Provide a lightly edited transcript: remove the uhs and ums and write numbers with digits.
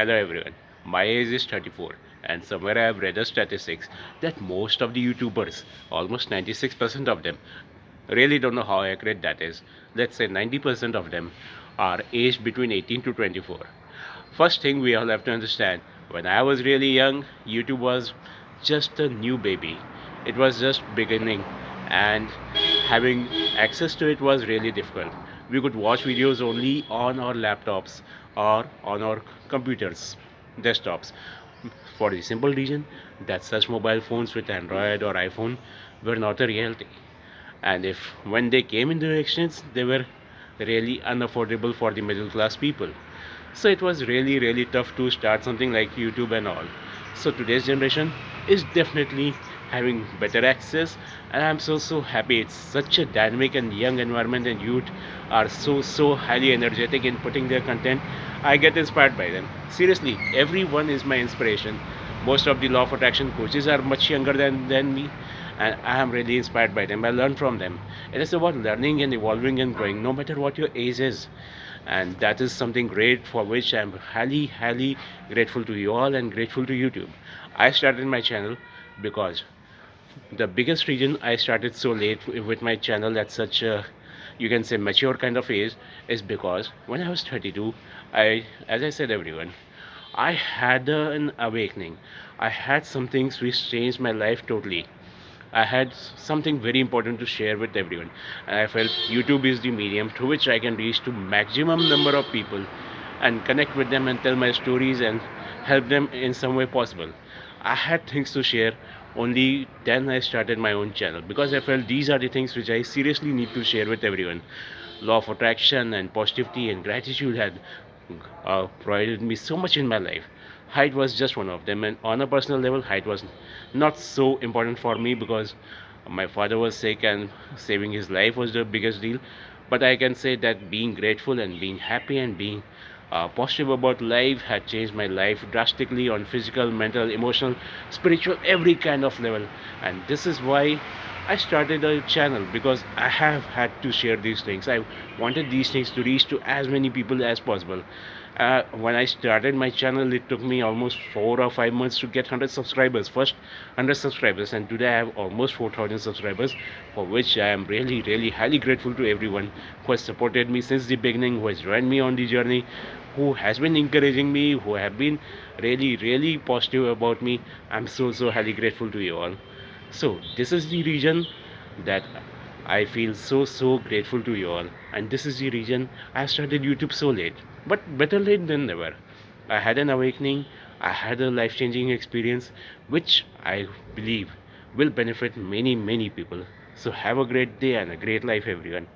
Hello everyone. My age is 34 and somewhere I have read a statistics that most of the YouTubers, almost 96% of them, really don't know how accurate that is. Let's say 90% of them are aged between 18 to 24. First thing we all have to understand, when I was really young, YouTube was just a new baby. It was just beginning and having access to it was really difficult. We could watch videos only on our laptops or on our computers, desktops, for the simple reason that such mobile phones with Android or iPhone were not a reality. And if when they came into exchange, they were really unaffordable for the middle class people. So it was really tough to start something like YouTube and all. So today's generation is definitely having better access, and I'm so happy. It's such a dynamic and young environment, and youth are so highly energetic in putting their content. I get inspired by them. Seriously, everyone is my inspiration. Most of the law of attraction coaches are much younger than me, and I am really inspired by them. I learn from them. It is about learning and evolving and growing, no matter what your age is. And that is something great for which I'm highly grateful to you all and grateful to YouTube. I started my channel because the biggest reason I started so late with my channel at such a, you can say, mature kind of age is because when I was 32, as I said everyone, I had an awakening. I had some things which changed my life totally. I had something very important to share with everyone, and I felt YouTube is the medium through which I can reach to maximum number of people and connect with them and tell my stories and help them in some way possible. I had things to share. Only then I started my own channel because I felt these are the things which I seriously need to share with everyone. Law of attraction and positivity and gratitude had provided me so much in my life. Height was just one of them, and on a personal level, height was not so important for me because my father was sick and saving his life was the biggest deal. But I can say that being grateful and being happy and being positive about life had changed my life drastically on physical, mental, emotional, spiritual, every kind of level. And this is why I started a channel, because I have had to share these things. I wanted these things to reach to as many people as possible. When I started my channel, it took me almost 4 or 5 months to get 100 subscribers. First 100 subscribers, and today I have almost 4,000 subscribers, for which I am really highly grateful to everyone who has supported me since the beginning, who has joined me on the journey, who has been encouraging me, who have been really positive about me. I'm so highly grateful to you all. So this is the reason that I feel so grateful to you all, and this is the reason I started YouTube so late. But better late than never. I had an awakening, I had a life changing experience, which I believe will benefit many people. So have a great day and a great life, everyone.